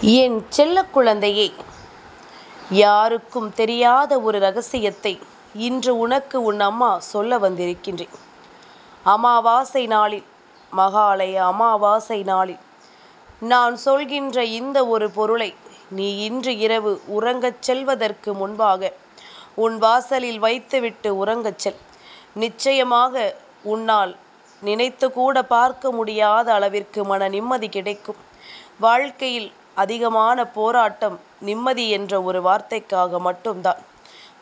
என் செல்ல குழந்தையே, யாருக்கும் தெரியாத ஒரு ரகசியத்தை இன்று உனக்கு உன் அம்மா சொல்ல வந்திருக்கின்றேன். அமாவாசை நாளில், மகாலய அமாவாசை நாளில் நான் சொல்கின்ற இந்த ஒரு பொருளை நீ இன்று இரவு உறங்கச் செல்வதற்கு முன்பாக உன் வாசலில் வைத்துவிட்டு உறங்கச் செல். நிச்சயமாக உன்னால் நினைத்து கூட பார்க்க முடியாத அளவிற்கு மன நிம்மதி கிடைக்கும். வாழ்க்கையில் அதிகமான போராட்டம் நிம்மதி என்ற ஒரு வார்த்தைக்காக மட்டும்தான்.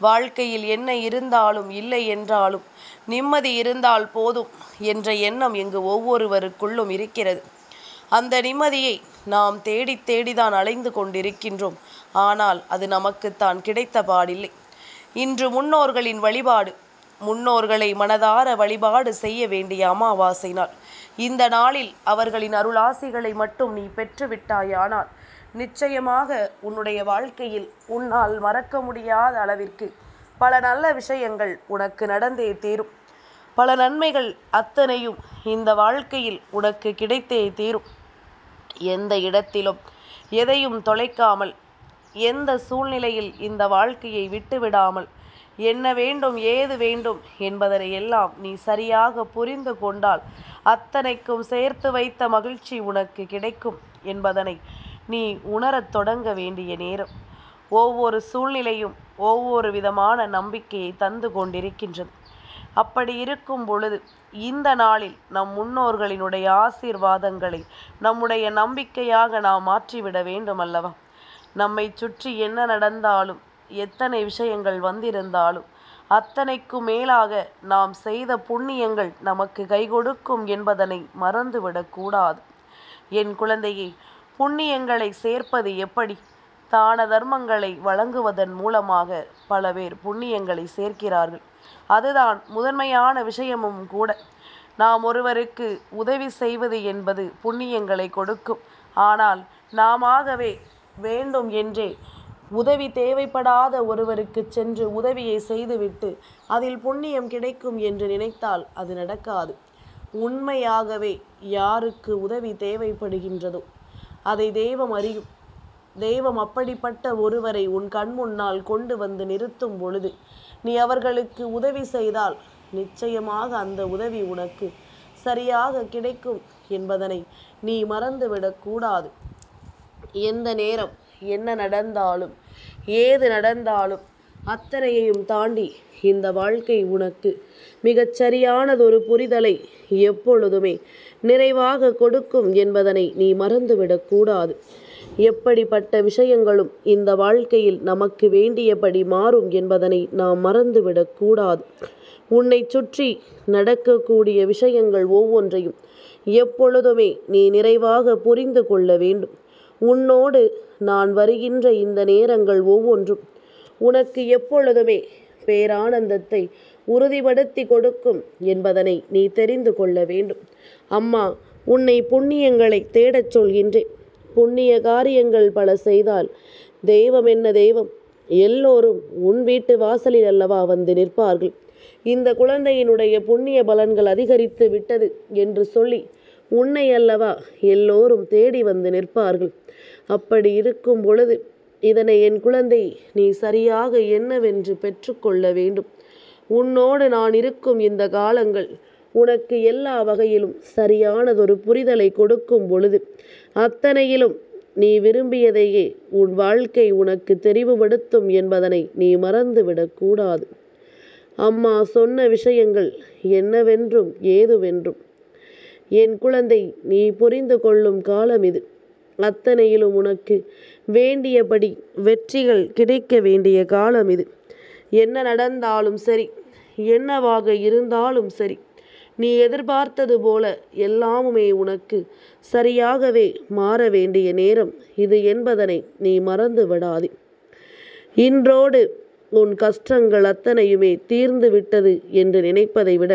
வாழ்க்கையில் என்ன இருந்தாலும் இல்லை என்றாலும் நிம்மதி இருந்தால் போதும் என்ற எண்ணம் இங்கு ஒவ்வொருவருக்குள்ளும் இருக்கிறது. அந்த நிம்மதியை நாம் தேடி தேடிதான் அலைந்து கொண்டிருக்கின்றோம். ஆனால் அது நமக்குத்தான் கிடைத்த பாடில்லை. இன்று முன்னோர்களின் வழிபாடு, முன்னோர்களை மனதார வழிபாடு செய்ய வேண்டிய அமாவாசை நாள். இந்த நாளில் அவர்களின் அருளாசிகளை மட்டும் நீ பெற்றுவிட்டாயானால் நிச்சயமாக உன்னுடைய வாழ்க்கையில் உன்னால் மறக்க முடியாத அளவிற்கு பல நல்ல விஷயங்கள் உனக்கு நடந்தே தீரும். பல நன்மைகள் அத்தனையும் இந்த வாழ்க்கையில் உனக்கு கிடைத்தே தீரும். எந்த இடத்திலும் எதையும் தொலைக்காமல், எந்த சூழ்நிலையில் இந்த வாழ்க்கையை விட்டுவிடாமல், என்ன வேண்டும் ஏது வேண்டும் என்பதனை எல்லாம் நீ சரியாக புரிந்து கொண்டால் அத்தனைக்கும் சேர்த்து வைத்த மகிழ்ச்சி உனக்கு கிடைக்கும் என்பதனை நீ உணரத் தொடங்க வேண்டிய நேரம். ஒவ்வொரு சூழ்நிலையும் ஒவ்வொரு விதமான நம்பிக்கையை தந்து கொண்டிருக்கின்றது. அப்படி இருக்கும் பொழுது இந்த நாளில் நம் முன்னோர்களினுடைய ஆசீர்வாதங்களை நம்முடைய நம்பிக்கையாக நாம் மாற்றிவிட வேண்டும் அல்லவா? நம்மை சுற்றி என்ன நடந்தாலும், எத்தனை விஷயங்கள் வந்திருந்தாலும் அத்தனைக்கும் மேலாக நாம் செய்த புண்ணியங்கள் நமக்கு கை கொடுக்கும் என்பதனை மறந்துவிடக்கூடாது. என் குழந்தையை, புண்ணியங்களை சேர்ப்பது எப்படி? தான தர்மங்களை வழங்குவதன் மூலமாக பல பேர் புண்ணியங்களை சேர்க்கிறார்கள். அதுதான் முதன்மையான விஷயமும் கூட. நாம் ஒருவருக்கு உதவி செய்வது என்பது புண்ணியங்களை கொடுக்கும். ஆனால் நாமவே வேண்டும் என்றே உதவி தேவைப்படாத ஒருவருக்கு சென்று உதவியை செய்துவிட்டு அதில் புண்ணியம் கிடைக்கும் என்று நினைத்தால் அது நடக்காது. உண்மையாகவே யாருக்கு உதவி தேவைப்படுகின்றதோ அதை தெய்வம் அறியும். தெய்வம் அப்படிப்பட்ட ஒருவரை உன் கண் முன்னால் கொண்டு வந்து நிறுத்தும் பொழுது நீ அவர்களுக்கு உதவி செய்தால் நிச்சயமாக அந்த உதவி உனக்கு சரியாக கிடைக்கும் என்பதனை நீ மறந்துவிடக்கூடாது. எந்த நேரம் என்ன நடந்தாலும், ஏது நடந்தாலும் அத்தனையையும் தாண்டி இந்த வாழ்க்கை உனக்கு மிகச் சரியானதொரு புரிதலை எப்பொழுதுமே நிறைவாக கொடுக்கும் என்பதனை நீ மறந்துவிடக்கூடாது. எப்படிப்பட்ட விஷயங்களும் இந்த வாழ்க்கையில் நமக்கு வேண்டியபடி மாறும் என்பதனை நாம் மறந்துவிடக்கூடாது. உன்னை சுற்றி நடக்கக்கூடிய விஷயங்கள் ஒவ்வொன்றையும் எப்பொழுதுமே நீ நிறைவாக புரிந்து கொள்ள வேண்டும். உன்னோடு நான் வருகின்ற இந்த நேரங்கள் ஒவ்வொன்றும் உனக்கு எப்பொழுதுமே பேரானந்தத்தை உறுதிப்படுத்தி கொடுக்கும் என்பதனை நீ தெரிந்து கொள்ள வேண்டும். அம்மா உன்னை புண்ணியங்களை தேடச் சொல்கின்றேன். புண்ணிய காரியங்கள் பல செய்தால் தெய்வம் என்ன தெய்வம், எல்லோரும் உன் வீட்டு வாசலில் அல்லவா வந்து நிற்பார்கள். இந்த குழந்தையினுடைய புண்ணிய பலன்கள் அதிகரித்து விட்டது என்று சொல்லி உன்னை அல்லவா எல்லோரும் தேடி வந்து நிற்பார்கள். அப்படி இருக்கும் பொழுது இதனை என் குழந்தை நீ சரியாக என்னவென்று பெற்றுக்கொள்ள வேண்டும். உன்னோடு நான் இருக்கும் இந்த காலங்கள் உனக்கு எல்லா வகையிலும் சரியானதொரு புரிதலை கொடுக்கும் பொழுது அத்தனையிலும் நீ விரும்பியதையே உன் வாழ்க்கை உனக்கு தெரிவுபடுத்தும் என்பதனை நீ மறந்துவிடக்கூடாது. அம்மா சொன்ன விஷயங்கள் என்னவென்றும் ஏதுவென்றும் என் குழந்தை நீ புரிந்து கொள்ளும் காலம் இது. அத்தனையிலும் உனக்கு வேண்டியபடி வெற்றிகள் கிடைக்க வேண்டிய காலம் இது. என்ன நடந்தாலும் சரி, என்னவாக இருந்தாலும் சரி, நீ எதிர்பார்த்தது போல எல்லாமுமே உனக்கு சரியாகவே மாற வேண்டிய நேரம் இது என்பதனை நீ மறந்து விடாதே. இன்றோடு உன் கஷ்டங்கள் அத்தனையுமே தீர்ந்து விட்டது என்று நினைப்பதை விட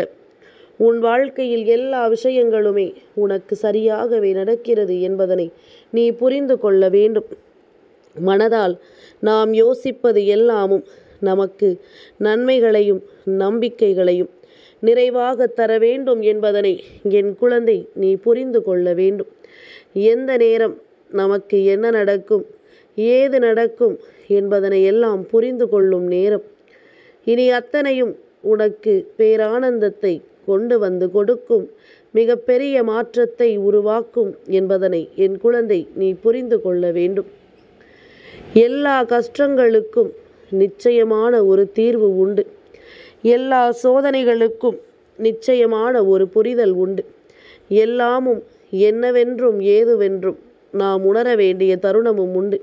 உன் வாழ்க்கையில் எல்லா விஷயங்களுமே உனக்கு சரியாகவே நடக்கிறது என்பதனை நீ புரிந்து கொள்ள வேண்டும். மனதால் நாம் யோசிப்பது எல்லாமும் நமக்கு நன்மைகளையும் நம்பிக்கைகளையும் நிறைவாக தர வேண்டும் என்பதனை என் குழந்தை நீ புரிந்து கொள்ள வேண்டும். எந்த நேரம் நமக்கு என்ன நடக்கும், ஏது நடக்கும் என்பதனை எல்லாம் புரிந்து கொள்ளும் நேரம். இனி அத்தனையும் உனக்கு பேரானந்தத்தை கொண்டு வந்து கொடுக்கும், மிகப்பெரிய மாற்றத்தை உருவாக்கும் என்பதனை என் குழந்தை நீ புரிந்து கொள்ள வேண்டும். எல்லா கஷ்டங்களுக்கும் நிச்சயமான ஒரு தீர்வு உண்டு. எல்லா சோதனைகளுக்கும் நிச்சயமான ஒரு புரிதல் உண்டு. எல்லாமும் என்னவென்றும் ஏதுவென்றும் நாம் உணர வேண்டிய தருணமும் உண்டு.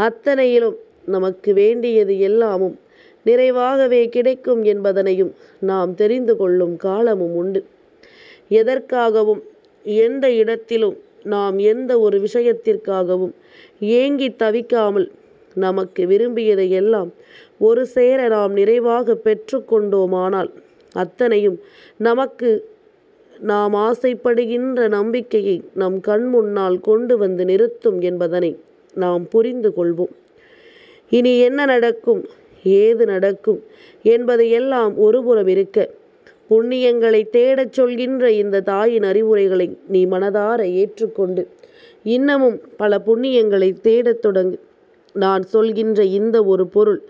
அத்தனையிலும் நமக்கு வேண்டியது எல்லாமும் நிறைவாகவே கிடைக்கும் என்பதனையும் நாம் தெரிந்து கொள்ளும் காலமும் உண்டு. எதற்காகவும் எந்த இடத்திலும் நாம் எந்த ஒரு விஷயத்திற்காகவும் ஏங்கி தவிக்காமல் நமக்கு விரும்பியதை எல்லாம் ஒரு சேர நாம் நிறைவாக பெற்று கொண்டோமானால் அத்தனையும் நமக்கு நாம் ஆசைப்படுகின்ற நம்பிக்கையை நம் கண் முன்னால் கொண்டு வந்து நிறுத்தும் என்பதனை நாம் புரிந்து கொள்வோம். இனி என்ன நடக்கும், ஏது நடக்கும் என்பதையெல்லாம் ஒருபுறம் இருக்க, புண்ணியங்களை தேடச் சொல்கின்ற இந்த தாயின் அறிவுரைகளை நீ மனதார ஏற்றுக்கொண்டு இன்னமும் பல புண்ணியங்களை தேடத் தொடங்கு. நான் சொல்கின்ற இந்த ஒரு பொருள்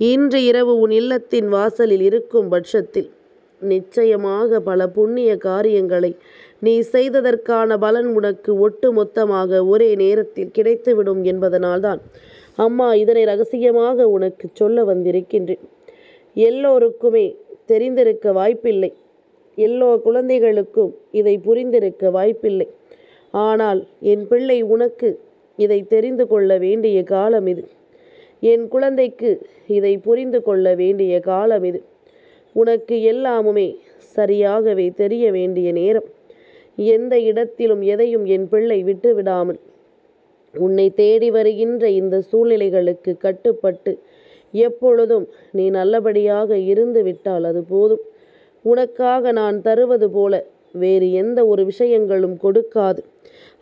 இன்று இரவு உன் இல்லத்தின் வாசலில் இருக்கும் பட்சத்தில் நிச்சயமாக பல புண்ணிய காரியங்களை நீ செய்ததற்கான பலன் உனக்கு ஒட்டு மொத்தமாக ஒரே நேரத்தில் கிடைத்துவிடும் என்பதனால்தான் அம்மா இதனை ரகசியமாக உனக்கு சொல்ல வந்திருக்கின்றேன். எல்லோருக்குமே தெரிந்திருக்க வாய்ப்பில்லை, எல்லோ குழந்தைகளுக்கும் இதை புரிந்திருக்க வாய்ப்பில்லை. ஆனால் என் பிள்ளை உனக்கு இதை தெரிந்து கொள்ள வேண்டிய காலம் இது. என் குழந்தைக்கு இதை புரிந்து கொள்ள வேண்டிய காலம் இது. உனக்கு எல்லாமுமே சரியாகவே தெரிய வேண்டிய நேரம். எந்த இடத்திலும் எதையும் என் பிள்ளை விட்டுவிடாமல் உன்னை தேடி வருகின்ற இந்த சூழ்நிலைகளுக்கு கட்டுப்பட்டு எப்பொழுதும் நீ நல்லபடியாக இருந்து விட்டால் அது போதும். உனக்காக நான் தருவது போல வேறு எந்த ஒரு விஷயங்களும் கொடுக்காது.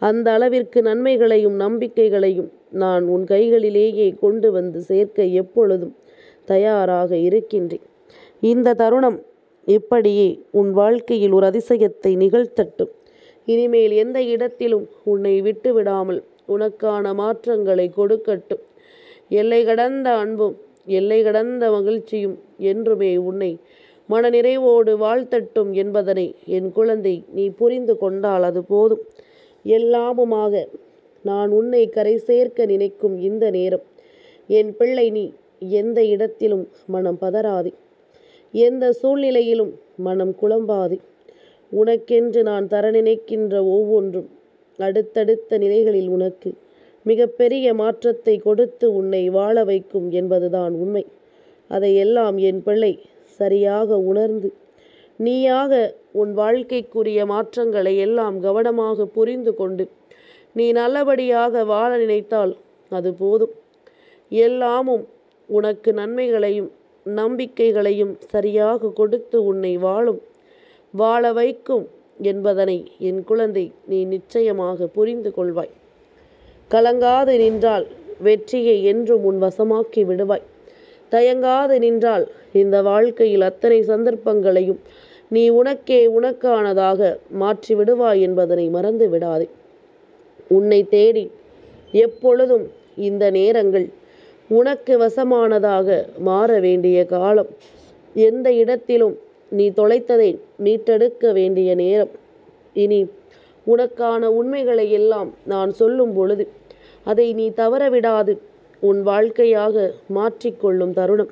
அந்த அளவிற்கு நன்மைகளையும் நம்பிக்கைகளையும் நான் உன் கைகளிலேயே கொண்டு வந்து சேர்க்க எப்பொழுதும் தயாராக இருக்கின்றேன். இந்த தருணம் இப்படியே உன் வாழ்க்கையில் ஒரு அதிசயத்தை நிகழ்த்தட்டும். இனிமேல் எந்த இடத்திலும் உன்னை விட்டு விடாமல் உனக்கான மாற்றங்களை கொடுக்கட்டும். எல்லை கடந்த அன்பும் எல்லை கடந்த மகிழ்ச்சியும் என்றுமே உன்னை மனநிறைவோடு வாழ்த்தட்டும் என்பதனை என் குழந்தை நீ புரிந்து கொண்டால் அது போதும். எல்லாமுமாக நான் உன்னை கரை சேர்க்க நினைக்கும் இந்த நேரம் என் பிள்ளை நீ எந்த இடத்திலும் மனம் பதறாதே, எந்த சூழ்நிலையிலும் மனம் குழம்பாதே. உனக்கென்று நான் தர நினைக்கின்ற ஒவ்வொன்றும் அடுத்தடுத்த நிலைகளில் உனக்கு மிகப்பெரிய மாற்றத்தை கொடுத்து உன்னை வாழ வைக்கும் என்பதுதான் உண்மை. அதையெல்லாம் என் பிள்ளை சரியாக உணர்ந்து நீயாக உன் வாழ்க்கைக்குரிய மாற்றங்களை எல்லாம் கவனமாக புரிந்து கொண்டு நீ நல்லபடியாக வாழ நினைத்தால் அது போதும். எல்லாமும் உனக்கு நன்மைகளையும் நம்பிக்கைகளையும் சரியாக கொடுத்து உன்னை வாழ வைக்கும் என்பதனை என் குழந்தை நீ நிச்சயமாக புரிந்து கொள்வாய். கலங்காது நின்றால் வெற்றியை என்றும் உன் வசமாக்கி விடுவாய். தயங்காது நின்றால் இந்த வாழ்க்கையில் அத்தனை சந்தர்ப்பங்களையும் நீ உனக்கானதாக மாற்றி விடுவாய் என்பதனை மறந்து விடாதே. உன்னை தேடி எப்பொழுதும் இந்த நேரங்கள் உனக்கு வசமானதாக மாற வேண்டிய காலம். எந்த இடத்திலும் நீ தொலைத்ததை மீட்டெடுக்க வேண்டிய நேரம். இனி உனக்கான உண்மைகளை எல்லாம் நான் சொல்லும் பொழுது அதை நீ தவறவிடாது உன் வாழ்க்கையாக மாற்றிக்கொள்ளும் தருணம்.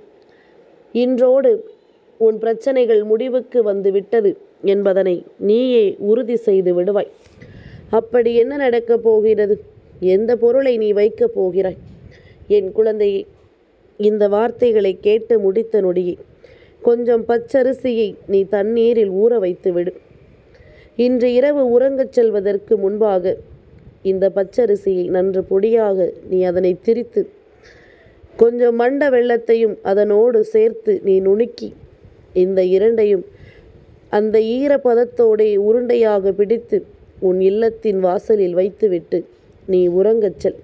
இன்றோடு உன் பிரச்சனைகள் முடிவுக்கு வந்து விட்டது என்பதனை நீயே உறுதி செய்து விடுவாய். அப்படி என்ன நடக்கப் போகிறது? எந்த பொருளை நீ வைக்கப் போகிறாய்? என் குழந்தையே, இந்த வார்த்தைகளை கேட்டு முடித்த நொடியே கொஞ்சம் பச்சரிசியை நீ தண்ணீரில் ஊற வைத்து விடு. இன்று இரவு உறங்கச் செல்வதற்கு முன்பாக இந்த பச்சரிசியை நன்று பொடியாக நீ அதனை திரித்து கொஞ்சம் மண்ட வெள்ளத்தையும் அதனோடு சேர்த்து நீ நுணுக்கி இந்த இரண்டையும் அந்த ஈரப்பதத்தோடே உருண்டையாக பிடித்து உன் இல்லத்தின் வாசலில் வைத்துவிட்டு நீ உறங்கச் செல்.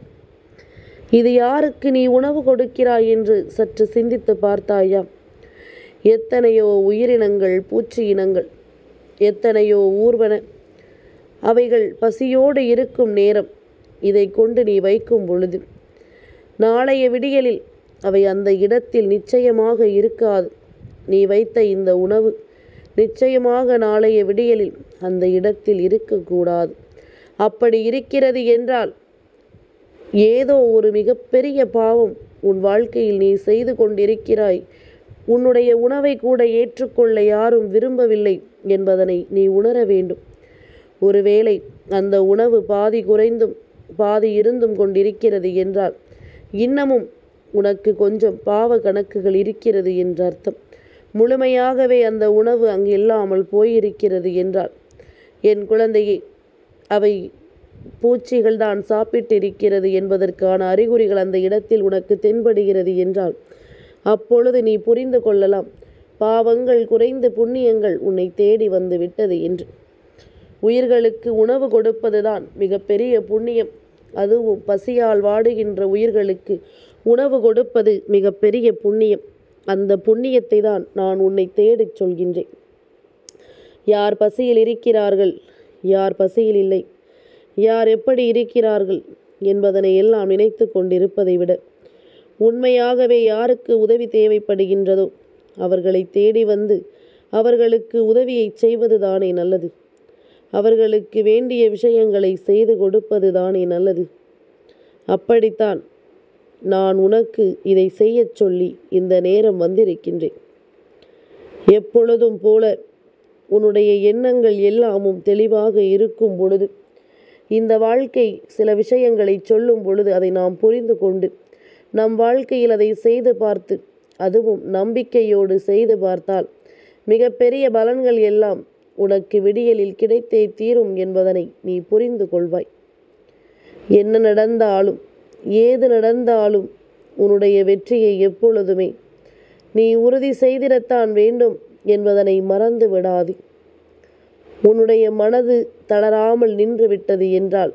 இது யாருக்கு நீ உணவு கொடுக்கிறாய் என்று சற்று சிந்தித்து பார்த்தாயா? எத்தனையோ உயிரினங்கள், பூச்சி இனங்கள், எத்தனையோ ஊர்வன, அவைகள் பசியோடு இருக்கும் நேரம் இதை கொண்டு நீ வைக்கும் பொழுது நாளைய விடியலில் அவை அந்த இடத்தில் நிச்சயமாக இருக்காது. நீ வைத்த இந்த உணவு நிச்சயமாக நாளைய விடியலில் அந்த இடத்தில் இருக்கக்கூடாது. அப்படி இருக்கிறது என்றால் ஏதோ ஒரு மிகப்பெரிய பாவம் உன் வாழ்க்கையில் நீ செய்து கொண்டிருக்கிறாய். உன்னுடைய உணவை கூட ஏற்றுக்கொள்ள யாரும் விரும்பவில்லை என்பதனை நீ உணர வேண்டும். ஒருவேளை அந்த உணவு பாதி குறைந்தும் பாதி இருந்தும் கொண்டிருக்கிறது என்றால் இன்னமும் உனக்கு கொஞ்சம் பாவ கணக்குகள் இருக்கிறது என்ற அர்த்தம். முழுமையாகவே அந்த உணவு அங்கு இல்லாமல் போயிருக்கிறது என்றால் என் குழந்தையே, அவை பூச்சிகள் தான் சாப்பிட்டிருக்கிறது என்பதற்கான அறிகுறிகள் அந்த இடத்தில் உனக்கு தென்படுகிறது என்றால் அப்பொழுது நீ புரிந்து கொள்ளலாம், பாவங்கள் குறைந்து புண்ணியங்கள் உன்னை தேடி வந்து விட்டது என்று. உயிர்களுக்கு உணவு கொடுப்பதுதான் மிகப்பெரிய புண்ணியம். அதுவும் பசியால் வாடுகின்ற உயிர்களுக்கு உணவு கொடுப்பது மிகப்பெரிய புண்ணியம். அந்த புண்ணியத்தை தான் நான் உன்னை தேடிச் சொல்கின்றேன். யார் பசியில் இருக்கிறார்கள், யார் பசியில் இல்லை, யார் எப்படி இருக்கிறார்கள் என்பதனை எல்லாம் நினைத்து கொண்டிருப்பதை விட உண்மையாகவே யாருக்கு உதவி தேவைப்படுகின்றதோ அவர்களை தேடி வந்து அவர்களுக்கு உதவியை செய்வது தானே நல்லது. அவர்களுக்கு வேண்டிய விஷயங்களை செய்து கொடுப்பது தானே நல்லது. அப்படித்தான் நான் உனக்கு இதை செய்யச் சொல்லி இந்த நேரம் வந்திருக்கின்றேன். எப்பொழுதும் போல உன்னுடைய எண்ணங்கள் எல்லாமும் தெளிவாக இருக்கும் பொழுது, இந்த வாழ்க்கை சில விஷயங்களை சொல்லும் பொழுது அதை நாம் புரிந்து கொண்டு நம் வாழ்க்கையில் அதை செய்து பார்த்து, அதுவும் நம்பிக்கையோடு செய்து பார்த்தால் மிகப்பெரிய பலன்கள் எல்லாம் உனக்கு விடியலில் கிடைத்தே தீரும் என்பதனை நீ புரிந்து கொள்வாய். என்ன நடந்தாலும் ஏது நடந்தாலும் உன்னுடைய வெற்றியை எப்பொழுதுமே நீ உறுதி செய்திடத்தான் வேண்டும் என்பதனை மறந்து விடாது. உன்னுடைய மனது தளராமல் நின்று விட்டது என்றால்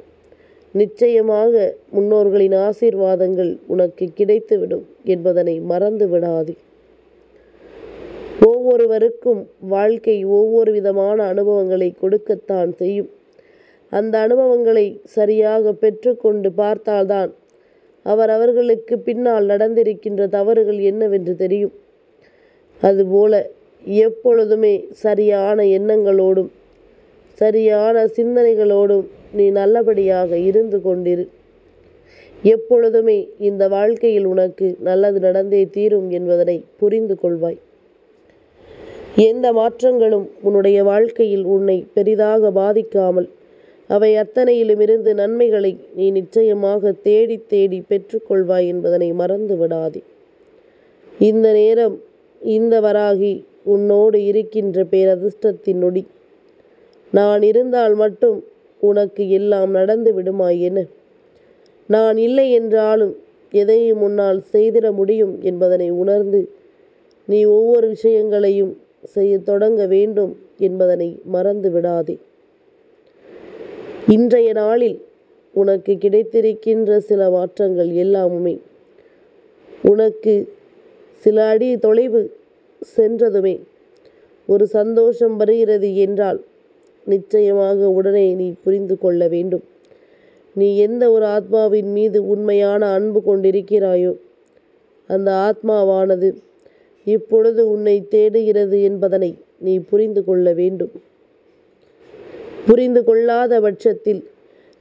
நிச்சயமாக முன்னோர்களின் ஆசீர்வாதங்கள் உனக்கு கிடைத்துவிடும் என்பதனை மறந்து விடாது. ஒவ்வொருவருக்கும் வாழ்க்கை ஒவ்வொரு விதமான அனுபவங்களை கொடுக்கத்தான் செய்யும். அந்த அனுபவங்களை சரியாக பெற்றுக்கொண்டு பார்த்தால்தான் அவர்களுக்கு பின்னால் நடந்திருக்கின்ற தவறுகள் என்னவென்று தெரியும். அதுபோல எப்பொழுதுமே சரியான எண்ணங்களோடும் சரியான சிந்தனைகளோடும் நீ நல்லபடியாக இருந்து கொண்டிரு. எப்பொழுதுமே இந்த வாழ்க்கையில் உனக்கு நல்லது நடந்தே தீரும் என்பதனை புரிந்து கொள்வாய். எந்த மாற்றங்களும் உன்னுடைய வாழ்க்கையில் உன்னை பெரிதாக பாதிக்காமல் அவை அத்தனையிலுமிருந்து நன்மைகளை நீ நிச்சயமாக தேடி தேடி பெற்றுக்கொள்வாய் என்பதனை மறந்து விடாதே. இந்த நேரம் இந்த வராகி உன்னோடு இருக்கின்ற பேரதிர்ஷ்டத்தின் நொடி. நான் இருந்தால் மட்டும் உனக்கு எல்லாம் நடந்து விடுமாய் என, நான் இல்லை என்றாலும் எதையும் உன்னால் செய்திட முடியும் என்பதனை உணர்ந்து நீ ஒவ்வொரு விஷயங்களையும் செய்ய தொடங்க வேண்டும் என்பதனை மறந்து விடாதே. இன்றைய நாளில் உனக்கு கிடைத்திருக்கின்ற சில மாற்றங்கள் எல்லாமுமே உனக்கு சில அடி தொலைவு சென்றதுமே ஒரு சந்தோஷம் வருகிறது என்றால் நிச்சயமாக உடனே நீ புரிந்து கொள்ள வேண்டும். நீ எந்த ஒரு ஆத்மாவின் மீது உண்மையான அன்பு கொண்டிருக்கிறாயோ அந்த ஆத்மாவானது இப்பொழுது உன்னை தேடுகிறது என்பதனை நீ புரிந்து கொள்ள வேண்டும். புரிந்து கொள்ளாத பட்சத்தில்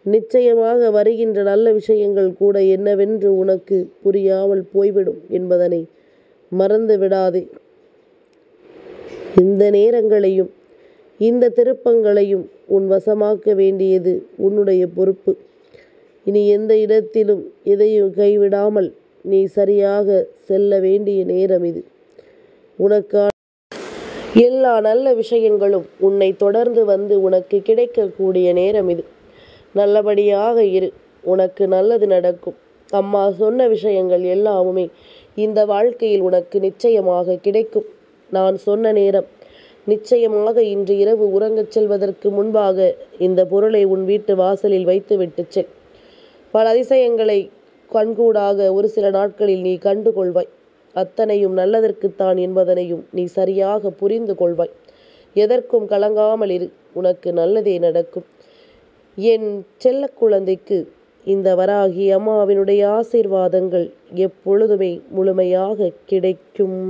நிச்சயமாக வருகின்ற நல்ல விஷயங்கள் கூட என்னவென்று உனக்கு புரியாமல் போய்விடும் என்பதனை மறந்து விடாதே. இந்த நேரங்களையும் இந்த திருப்பங்களையும் உன் வசமாக்க வேண்டியது உன்னுடைய பொறுப்பு. இனி எந்த இடத்திலும் எதையும் கைவிடாமல் நீ சரியாக செல்ல வேண்டிய நேரம் இது. உனக்கான எல்லா நல்ல விஷயங்களும் உன்னை தொடர்ந்து வந்து உனக்கு கிடைக்கக்கூடிய நேரம் இது. நல்லபடியாக இரு, உனக்கு நல்லது நடக்கும். அம்மா சொன்ன விஷயங்கள் எல்லாமுமே இந்த வாழ்க்கையில் உனக்கு நிச்சயமாக கிடைக்கும். நான் சொன்ன நேரம் நிச்சயமாக இன்று இரவு உறங்கச் செல்வதற்கு முன்பாக இந்த பொருளை உன் வீட்டு வாசலில் வைத்து விட்டு செல். பல அதிசயங்களை கண்கூடாக ஒரு சில நாட்களில் நீ கண்டு கொள்வாய். அத்தனையும் நல்லதற்குத்தான் என்பதனையும் நீ சரியாக புரிந்து கொள்வாய். எதற்கும் கலங்காமல் இரு, உனக்கு நல்லதே நடக்கும். என் செல்ல குழந்தைக்கு இந்த வராகி அம்மாவினுடைய ஆசீர்வாதங்கள் எப்பொழுதுமே முழுமையாக கிடைக்கும்.